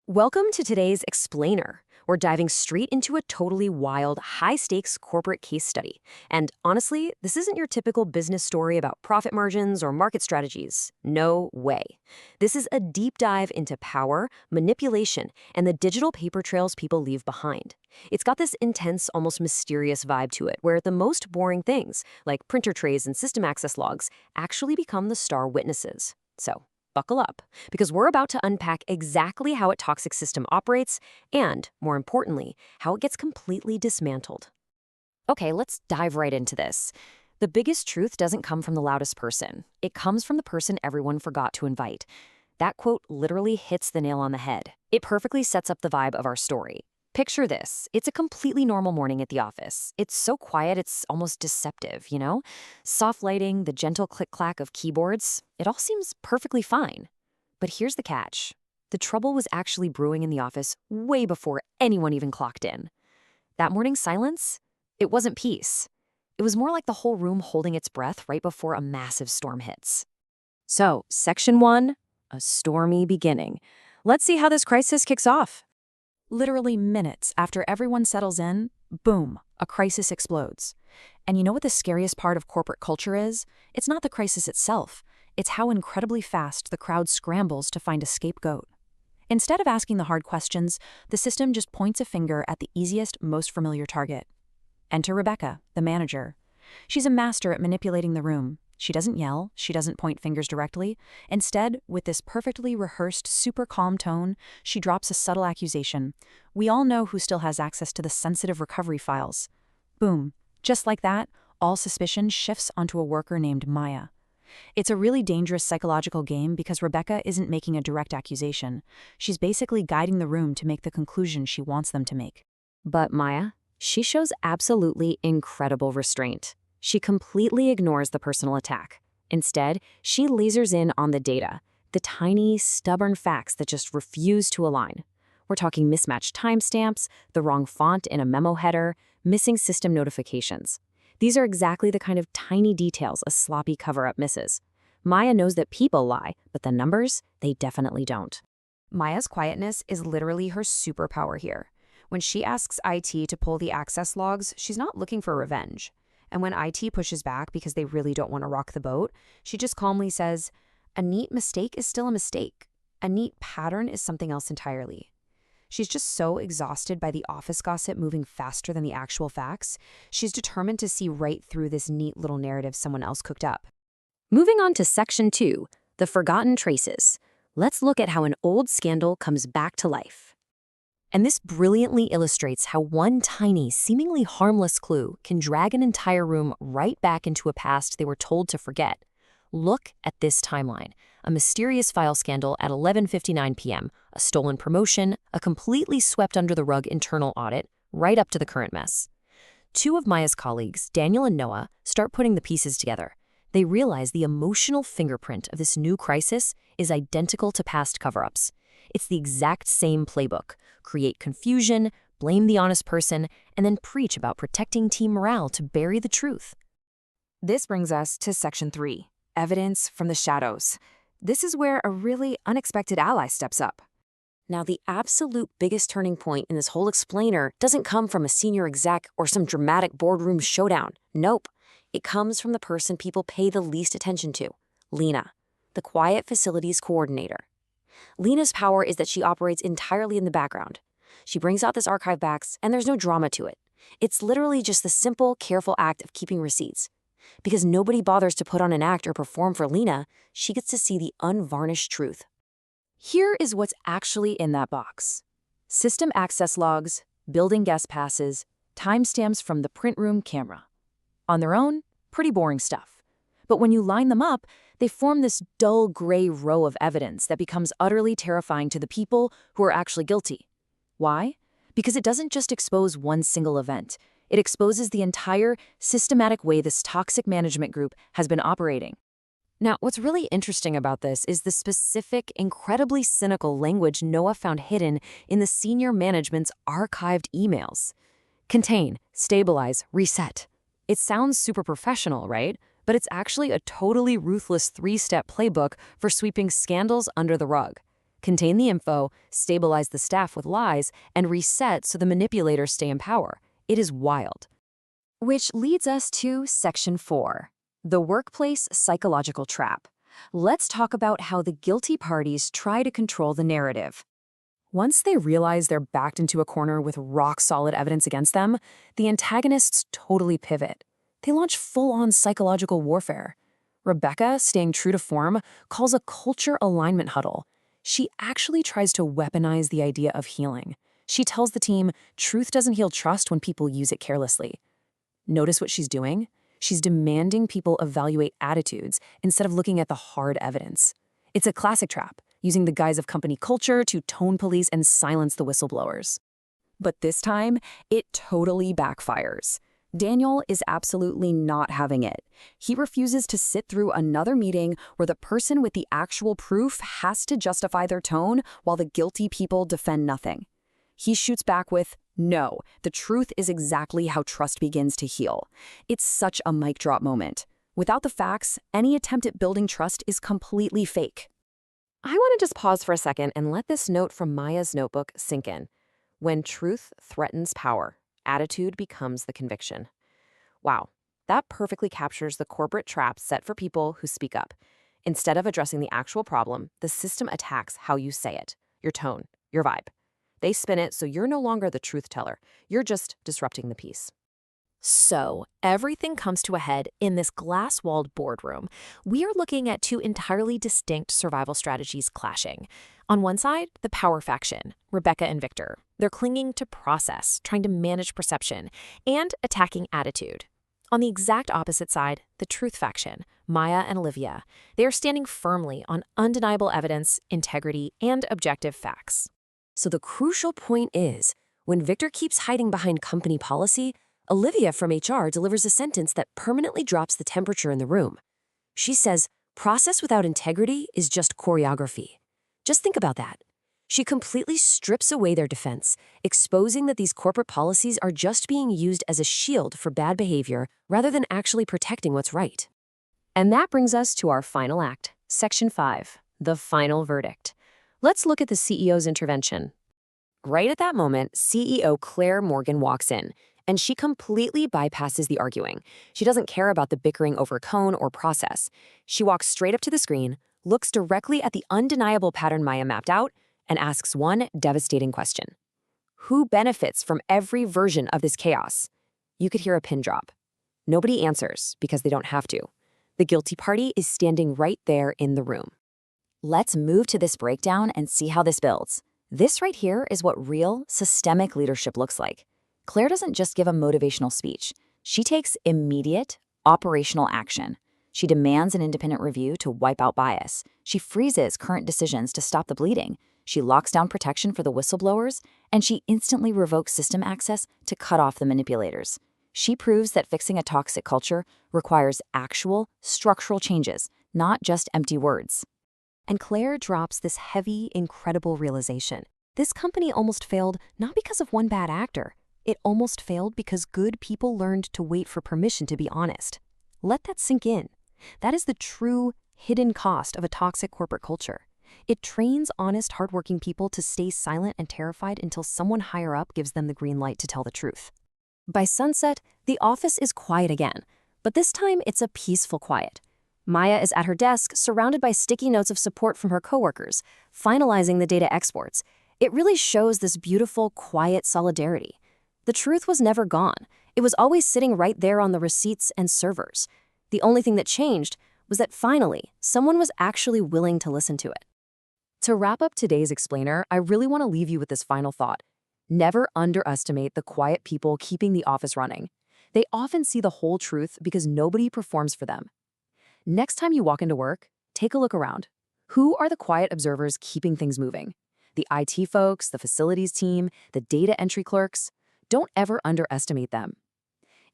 Welcome to today's Explainer. We're diving straight into a totally wild, high-stakes corporate case study. And honestly, this isn't your typical business story about profit margins or market strategies. No way. This is a deep dive into power, manipulation, and the digital paper trails people leave behind. It's got this intense, almost mysterious vibe to it, where the most boring things, like printer trays and system access logs, actually become the star witnesses. So, buckle up, because we're about to unpack exactly how a toxic system operates and, more importantly, how it gets completely dismantled. Okay, let's dive right into this. The biggest truth doesn't come from the loudest person. It comes from the person everyone forgot to invite. That quote literally hits the nail on the head. It perfectly sets up the vibe of our story. Picture this. It's a completely normal morning at the office. It's so quiet, it's almost deceptive, you know? Soft lighting, the gentle click-clack of keyboards, it all seems perfectly fine. But here's the catch. The trouble was actually brewing in the office way before anyone even clocked in. That morning's silence? It wasn't peace. It was more like the whole room holding its breath right before a massive storm hits. So, Section 1, a stormy beginning. Let's see how this crisis kicks off. Literally minutes after everyone settles in, boom, a crisis explodes. And you know what the scariest part of corporate culture is? It's not the crisis itself. It's how incredibly fast the crowd scrambles to find a scapegoat. Instead of asking the hard questions, the system just points a finger at the easiest, most familiar target. Enter Rebecca, the manager. She's a master at manipulating the room. She doesn't yell, she doesn't point fingers directly. Instead, with this perfectly rehearsed, super calm tone, she drops a subtle accusation. We all know who still has access to the sensitive recovery files. Boom. Just like that, all suspicion shifts onto a worker named Maya. It's a really dangerous psychological game because Rebecca isn't making a direct accusation. She's basically guiding the room to make the conclusion she wants them to make. But Maya, she shows absolutely incredible restraint. She completely ignores the personal attack. Instead, she lasers in on the data, the tiny, stubborn facts that just refuse to align. We're talking mismatched timestamps, the wrong font in a memo header, missing system notifications. These are exactly the kind of tiny details a sloppy cover-up misses. Maya knows that people lie, but the numbers, they definitely don't. Maya's quietness is literally her superpower here. When she asks IT to pull the access logs, she's not looking for revenge. And when IT pushes back because they really don't want to rock the boat, she just calmly says, a neat mistake is still a mistake. A neat pattern is something else entirely. She's just so exhausted by the office gossip moving faster than the actual facts. She's determined to see right through this neat little narrative someone else cooked up. Moving on to Section 2, the forgotten traces. Let's look at how an old scandal comes back to life. And this brilliantly illustrates how one tiny, seemingly harmless clue can drag an entire room right back into a past they were told to forget. Look at this timeline. A mysterious file scandal at 11:59 p.m., a stolen promotion, a completely swept under the rug internal audit, right up to the current mess. Two of Maya's colleagues, Daniel and Noah, start putting the pieces together. They realize the emotional fingerprint of this new crisis is identical to past cover-ups. It's the exact same playbook. Create confusion, blame the honest person, and then preach about protecting team morale to bury the truth. This brings us to Section 3, evidence from the shadows. This is where a really unexpected ally steps up. Now, the absolute biggest turning point in this whole explainer doesn't come from a senior exec or some dramatic boardroom showdown. Nope. It comes from the person people pay the least attention to, Lena, the quiet facilities coordinator. Lena's power is that she operates entirely in the background. She brings out this archive backs, and there's no drama to it. It's literally just the simple, careful act of keeping receipts. Because nobody bothers to put on an act or perform for Lena, she gets to see the unvarnished truth. Here is what's actually in that box. System access logs, building guest passes, timestamps from the print room camera. On their own, pretty boring stuff. But when you line them up, they form this dull gray row of evidence that becomes utterly terrifying to the people who are actually guilty. Why? Because it doesn't just expose one single event. It exposes the entire systematic way this toxic management group has been operating. Now, what's really interesting about this is the specific, incredibly cynical language Noah found hidden in the senior management's archived emails. Contain, stabilize, reset. It sounds super professional, right? But it's actually a totally ruthless 3-step playbook for sweeping scandals under the rug. contain the info, stabilize the staff with lies, and reset so the manipulators stay in power. It is wild. Which leads us to Section 4, the workplace psychological trap. Let's talk about how the guilty parties try to control the narrative. Once they realize they're backed into a corner with rock-solid evidence against them, the antagonists totally pivot. They launch full-on psychological warfare. Rebecca, staying true to form, calls a culture alignment huddle. She actually tries to weaponize the idea of healing. She tells the team, truth doesn't heal trust when people use it carelessly. Notice what she's doing? She's demanding people evaluate attitudes instead of looking at the hard evidence. It's a classic trap, using the guise of company culture to tone police and silence the whistleblowers. But this time, it totally backfires. Daniel is absolutely not having it. He refuses to sit through another meeting where the person with the actual proof has to justify their tone while the guilty people defend nothing. He shoots back with, "No, the truth is exactly how trust begins to heal." It's such a mic drop moment. Without the facts, any attempt at building trust is completely fake. I want to just pause for a second and let this note from Maya's notebook sink in. When truth threatens power, attitude becomes the conviction. Wow, that perfectly captures the corporate trap set for people who speak up. Instead of addressing the actual problem, the system attacks how you say it, your tone, your vibe. They spin it so you're no longer the truth teller. You're just disrupting the peace. So, everything comes to a head in this glass-walled boardroom. We are looking at two entirely distinct survival strategies clashing. On one side, the power faction, Rebecca and Victor. They're clinging to process, trying to manage perception, and attacking attitude. On the exact opposite side, the truth faction, Maya and Olivia. They are standing firmly on undeniable evidence, integrity, and objective facts. So the crucial point is, when Victor keeps hiding behind company policy, Olivia from HR delivers a sentence that permanently drops the temperature in the room. She says, process without integrity is just choreography. Just think about that. She completely strips away their defense, exposing that these corporate policies are just being used as a shield for bad behavior rather than actually protecting what's right. And that brings us to our final act, Section 5, the final verdict. Let's look at the CEO's intervention. Right at that moment, CEO Claire Morgan walks in, and she completely bypasses the arguing. She doesn't care about the bickering over tone or process. She walks straight up to the screen, looks directly at the undeniable pattern Maya mapped out, and asks one devastating question. Who benefits from every version of this chaos? You could hear a pin drop. Nobody answers because they don't have to. The guilty party is standing right there in the room. Let's move to this breakdown and see how this builds. This right here is what real, systemic leadership looks like. Claire doesn't just give a motivational speech. She takes immediate, operational action. She demands an independent review to wipe out bias. She freezes current decisions to stop the bleeding. She locks down protection for the whistleblowers, and she instantly revokes system access to cut off the manipulators. She proves that fixing a toxic culture requires actual, structural changes, not just empty words. And Claire drops this heavy, incredible realization. This company almost failed not because of one bad actor. It almost failed because good people learned to wait for permission to be honest. Let that sink in. That is the true, hidden cost of a toxic corporate culture. It trains honest, hardworking people to stay silent and terrified until someone higher up gives them the green light to tell the truth. By sunset, the office is quiet again, but this time it's a peaceful quiet. Maya is at her desk, surrounded by sticky notes of support from her coworkers, finalizing the data exports. It really shows this beautiful, quiet solidarity. The truth was never gone. It was always sitting right there on the receipts and servers. The only thing that changed was that finally, someone was actually willing to listen to it. To wrap up today's explainer, I really want to leave you with this final thought. Never underestimate the quiet people keeping the office running. They often see the whole truth because nobody performs for them. Next time you walk into work, take a look around. Who are the quiet observers keeping things moving? The IT folks, the facilities team, the data entry clerks? Don't ever underestimate them.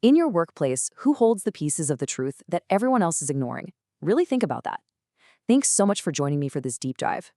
In your workplace, who holds the pieces of the truth that everyone else is ignoring? Really think about that. Thanks so much for joining me for this deep dive.